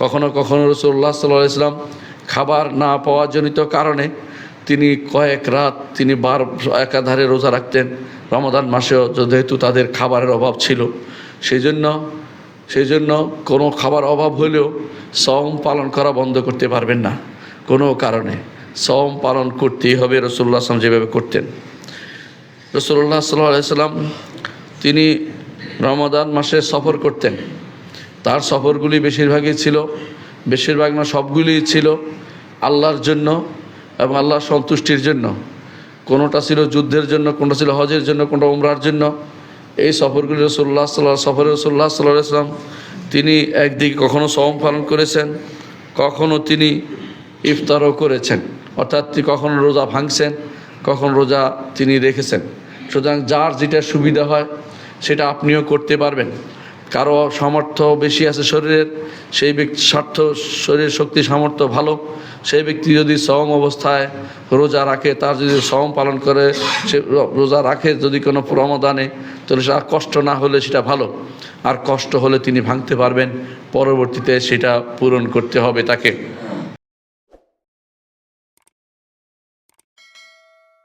কখনো কখনো রাসূলুল্লাহ সাল্লাল্লাহু আলাইহি ওয়াসাল্লাম খাবার না পাওয়া জনিত কারণে তিনি কয়েক রাত তিনি একাধারে রোজা রাখতেন। রমাদান মাসেও যেহেতু তাদের খাবারের অভাব ছিল, সেই জন্য কোনো খাবার অভাব হলেও সওম পালন করা বন্ধ করতে পারবেন না। কোনো কারণে সওম পালন করতেই হবে, রাসূলুল্লাহ সাল্লাল্লাহু আলাইহি ওয়াসাল্লাম যেভাবে করতেন। রাসূলুল্লাহ সাল্লাল্লাহু আলাইহি ওয়াসাল্লাম তিনি রমাদান মাসে সফর করতেন। তার সফরগুলি বেশিরভাগ না সবগুলিই ছিল আল্লাহর জন্য এবং আল্লাহর সন্তুষ্টির জন্য। কোনোটা ছিল যুদ্ধের জন্য, কোনোটা ছিল হজের জন্য, কোনোটা উমরার জন্য। এই সফরগুলি রাসূলুল্লাহ সাল্লাল্লাহু আলাইহি ওয়াসাল্লাম তিনি একদিকে কখনো সওম পালন করেছেন, কখনো তিনি ইফতারও করেছেন, অর্থাৎ কখনো রোজা ভাঙছেন, কখন রোজা তিনি রেখেছেন। সুতরাং যার যেটা সুবিধা হয় সেটা আপনিও করতে পারবেন। কারো সামর্থ্য বেশি আছে শরীরের, সেই ব্যক্তি শরীর শক্তি সামর্থ্য ভালো, সেই ব্যক্তি যদি সওম অবস্থায় রোজা রাখে, তার যদি সওম পালন করে, সে রোজা রাখে যদি কোনো রমাদানে, তাহলে আর কষ্ট না হলে সেটা ভালো। আর কষ্ট হলে তিনি ভাঙতে পারবেন, পরবর্তীতে সেটা পূরণ করতে হবে তাকে।